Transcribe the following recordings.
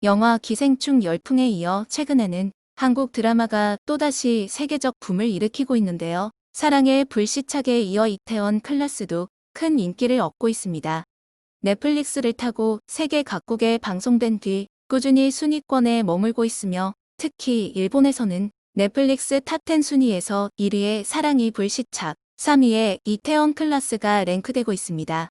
영화 기생충 열풍에 이어 최근에는 한국 드라마가 또다시 세계적 붐을 일으키고 있는데요. 사랑의 불시착에 이어 이태원 클라스도 큰 인기를 얻고 있습니다. 넷플릭스를 타고 세계 각국에 방송된 뒤 꾸준히 순위권에 머물고 있으며 특히 일본에서는 넷플릭스 탑10 순위에서 1위에 사랑이 불시착, 3위에 이태원 클라스가 랭크되고 있습니다.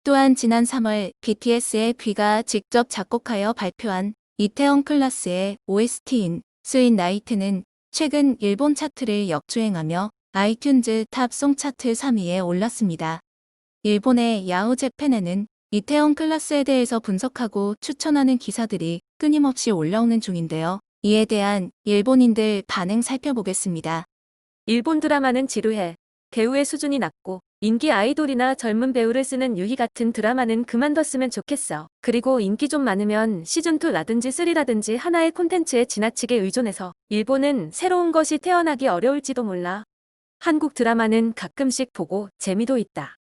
또한 지난 3월 BTS의 뷔가 직접 작곡하여 발표한 이태원 클라스의 OST인 스윗 나이트는 최근 일본 차트를 역주행하며 아이튠즈 탑송 차트 3위에 올랐습니다. 일본의 야후 재팬에는 이태원 클라스에 대해서 분석하고 추천하는 기사들이 끊임없이 올라오는 중인데요. 이에 대한 일본인들 반응 살펴보겠습니다. 일본 드라마는 지루해. 배우의 수준이 낮고 인기 아이돌이나 젊은 배우를 쓰는 유희 같은 드라마는 그만뒀으면 좋겠어. 그리고 인기 좀 많으면 시즌2라든지 3라든지 하나의 콘텐츠에 지나치게 의존해서 일본은 새로운 것이 태어나기 어려울지도 몰라. 한국 드라마는 가끔씩 보고 재미도 있다.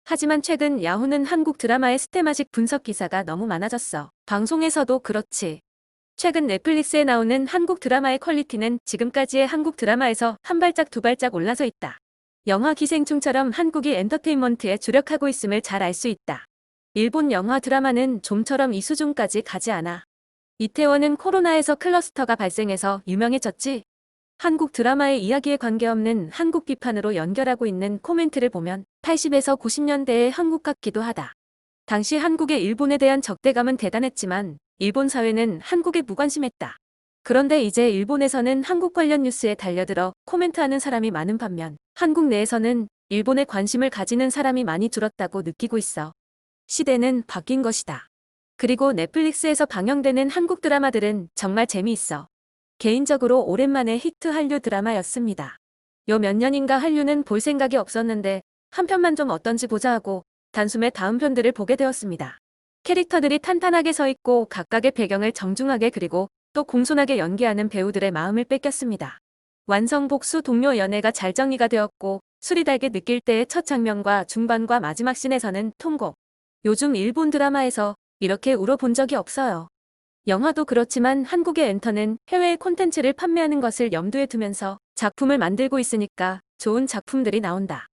하지만 최근 야후는 한국 드라마의 스테마식 분석 기사가 너무 많아졌어. 방송에서도 그렇지. 최근 넷플릭스에 나오는 한국 드라마의 퀄리티는 지금까지의 한국 드라마에서 한 발짝 두 발짝 올라서 있다. 영화 기생충처럼 한국이 엔터테인먼트에 주력하고 있음을 잘 알 수 있다. 일본 영화 드라마는 좀처럼 이 수준까지 가지 않아. 이태원은 코로나에서 클러스터가 발생해서 유명해졌지. 한국 드라마의 이야기에 관계없는 한국 비판으로 연결하고 있는 코멘트를 보면 80에서 90년대의 한국 같기도 하다. 당시 한국의 일본에 대한 적대감은 대단했지만 일본 사회는 한국에 무관심했다. 그런데 이제 일본에서는 한국 관련 뉴스에 달려들어 코멘트하는 사람이 많은 반면 한국 내에서는 일본에 관심을 가지는 사람이 많이 줄었다고 느끼고 있어. 시대는 바뀐 것이다. 그리고 넷플릭스에서 방영되는 한국 드라마들은 정말 재미있어. 개인적으로 오랜만에 히트 한류 드라마였습니다. 요 몇 년인가 한류는 볼 생각이 없었는데 한 편만 좀 어떤지 보자 하고 단숨에 다음 편들을 보게 되었습니다. 캐릭터들이 탄탄하게 서 있고 각각의 배경을 정중하게 그리고 또 공손하게 연기하는 배우들의 마음을 뺏겼습니다. 완성복수 동료 연애가 잘 정리가 되었고 술이 달게 느낄 때의 첫 장면과 중반과 마지막 씬에서는 통곡. 요즘 일본 드라마에서 이렇게 울어본 적이 없어요. 영화도 그렇지만 한국의 엔터는 해외의 콘텐츠를 판매하는 것을 염두에 두면서 작품을 만들고 있으니까 좋은 작품들이 나온다.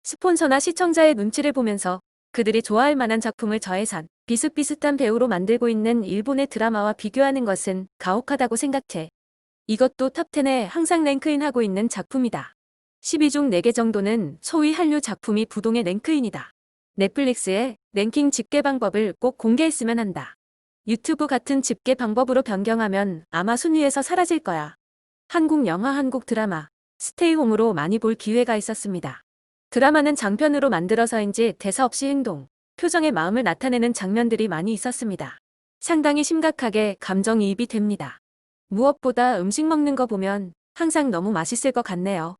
스폰서나 시청자의 눈치를 보면서 그들이 좋아할 만한 작품을 저예산, 비슷비슷한 배우로 만들고 있는 일본의 드라마와 비교하는 것은 가혹하다고 생각해. 이것도 탑10에 항상 랭크인하고 있는 작품이다. 12 중 4개 정도는 소위 한류 작품이 부동의 랭크인이다. 넷플릭스에 랭킹 집계 방법을 꼭 공개했으면 한다. 유튜브 같은 집계 방법으로 변경하면 아마 순위에서 사라질 거야. 한국 영화, 한국 드라마, 스테이홈으로 많이 볼 기회가 있었습니다. 드라마는 장편으로 만들어서인지 대사 없이 행동, 표정의 마음을 나타내는 장면들이 많이 있었습니다. 상당히 심각하게 감정이입이 됩니다. 무엇보다 음식 먹는 거 보면 항상 너무 맛있을 것 같네요.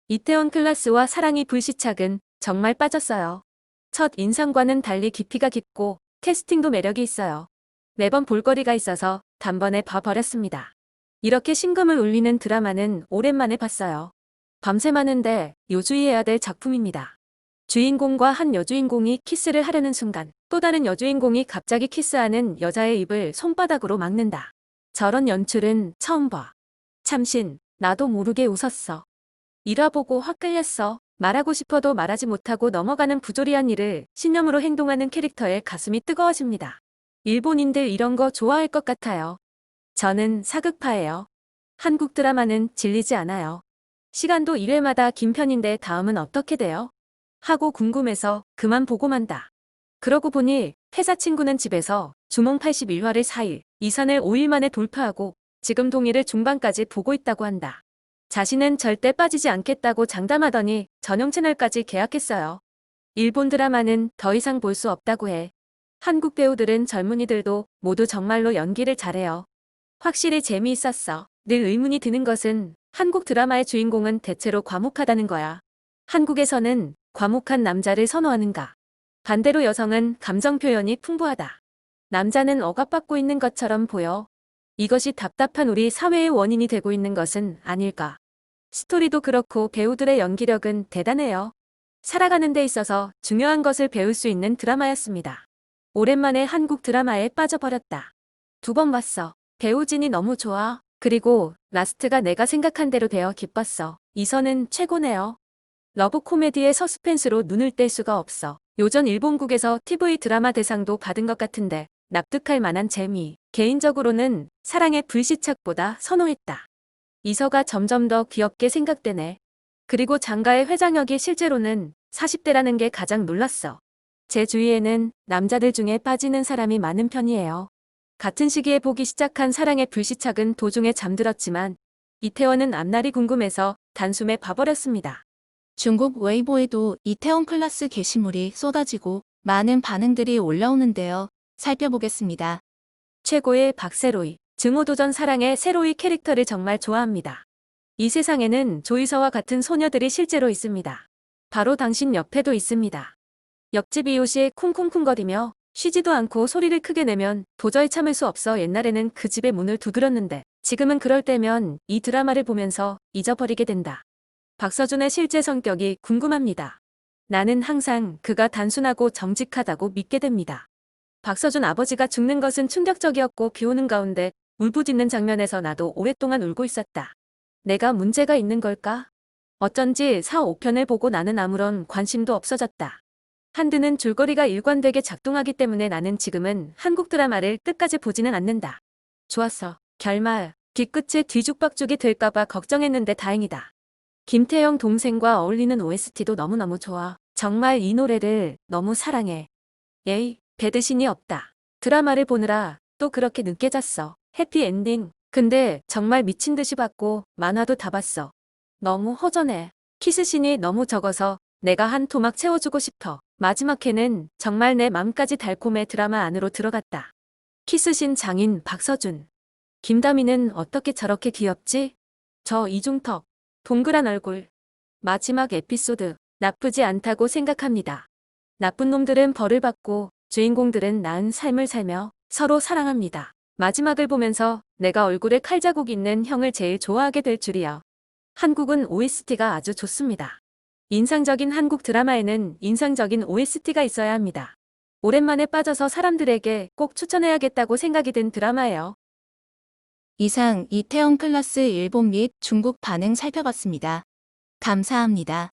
이태원 클라스와 사랑이 불시착은 정말 빠졌어요. 첫 인상과는 달리 깊이가 깊고 캐스팅도 매력이 있어요. 매번 볼거리가 있어서 단번에 봐버렸습니다. 이렇게 심금을 울리는 드라마는 오랜만에 봤어요. 밤샘하는데 요주의해야 될 작품입니다. 주인공과 한 여주인공이 키스를 하려는 순간 또 다른 여주인공이 갑자기 키스하는 여자의 입을 손바닥으로 막는다. 저런 연출은 처음 봐. 참신, 나도 모르게 웃었어. 일화보고 확 끌렸어. 말하고 싶어도 말하지 못하고 넘어가는 부조리한 일을 신념으로 행동하는 캐릭터에 가슴이 뜨거워집니다. 일본인들 이런 거 좋아할 것 같아요. 저는 사극파예요. 한국 드라마는 질리지 않아요. 시간도 1회마다 긴 편인데 다음은 어떻게 돼요? 하고 궁금해서 그만 보고 만다. 그러고 보니 회사 친구는 집에서 주몽 81화를 4일, 이산을 5일 만에 돌파하고 지금 동의를 중반까지 보고 있다고 한다. 자신은 절대 빠지지 않겠다고 장담하더니 전용 채널까지 계약했어요. 일본 드라마는 더 이상 볼 수 없다고 해. 한국 배우들은 젊은이들도 모두 정말로 연기를 잘해요. 확실히 재미있었어. 늘 의문이 드는 것은 한국 드라마의 주인공은 대체로 과묵하다는 거야. 한국에서는 과묵한 남자를 선호하는가? 반대로 여성은 감정 표현이 풍부하다. 남자는 억압받고 있는 것처럼 보여. 이것이 답답한 우리 사회의 원인이 되고 있는 것은 아닐까? 스토리도 그렇고 배우들의 연기력은 대단해요. 살아가는 데 있어서 중요한 것을 배울 수 있는 드라마였습니다. 오랜만에 한국 드라마에 빠져버렸다. 2번 봤어. 배우진이 너무 좋아. 그리고 라스트가 내가 생각한 대로 되어 기뻤어. 이선은 최고네요. 러브 코미디의 서스펜스로 눈을 뗄 수가 없어. 요전 일본국에서 TV 드라마 대상도 받은 것 같은데 납득할 만한 재미. 개인적으로는 사랑의 불시착보다 선호했다. 이서가 점점 더 귀엽게 생각되네. 그리고 장가의 회장역이 실제로는 40대라는 게 가장 놀랐어. 제 주위에는 남자들 중에 빠지는 사람이 많은 편이에요. 같은 시기에 보기 시작한 사랑의 불시착은 도중에 잠들었지만 이태원은 앞날이 궁금해서 단숨에 봐버렸습니다. 중국 웨이보에도 이태원 클라스 게시물이 쏟아지고 많은 반응들이 올라오는데요. 살펴보겠습니다. 최고의 박세로이. 증오도전 사랑의 세로이 캐릭터를 정말 좋아합니다. 이 세상에는 조이서와 같은 소녀들이 실제로 있습니다. 바로 당신 옆에도 있습니다. 옆집 이웃이 쿵쿵쿵거리며 쉬지도 않고 소리를 크게 내면 도저히 참을 수 없어 옛날에는 그 집의 문을 두드렸는데 지금은 그럴 때면 이 드라마를 보면서 잊어버리게 된다. 박서준의 실제 성격이 궁금합니다. 나는 항상 그가 단순하고 정직하다고 믿게 됩니다. 박서준 아버지가 죽는 것은 충격적이었고 비 오는 가운데 울부짖는 장면에서 나도 오랫동안 울고 있었다. 내가 문제가 있는 걸까? 어쩐지 4, 5편을 보고 나는 아무런 관심도 없어졌다. 한드는 줄거리가 일관되게 작동하기 때문에 나는 지금은 한국 드라마를 끝까지 보지는 않는다. 좋았어. 결말. 뒤끝에 뒤죽박죽이 될까봐 걱정했는데 다행이다. 김태형 동생과 어울리는 OST도 너무너무 좋아. 정말 이 노래를 너무 사랑해. 예이, 배드신이 없다. 드라마를 보느라 또 그렇게 늦게 잤어. 해피엔딩. 근데 정말 미친 듯이 봤고 만화도 다 봤어. 너무 허전해. 키스신이 너무 적어서 내가 한 토막 채워주고 싶어. 마지막 회는 정말 내 맘까지 달콤해 드라마 안으로 들어갔다. 키스신 장인 박서준. 김다미는 어떻게 저렇게 귀엽지? 저 이중턱. 동그란 얼굴. 마지막 에피소드. 나쁘지 않다고 생각합니다. 나쁜 놈들은 벌을 받고 주인공들은 나은 삶을 살며 서로 사랑합니다. 마지막을 보면서 내가 얼굴에 칼자국 있는 형을 제일 좋아하게 될 줄이야. 한국은 OST가 아주 좋습니다. 인상적인 한국 드라마에는 인상적인 OST가 있어야 합니다. 오랜만에 빠져서 사람들에게 꼭 추천해야겠다고 생각이 든 드라마예요. 이상 이태원 클라스 일본 및 중국 반응 살펴봤습니다. 감사합니다.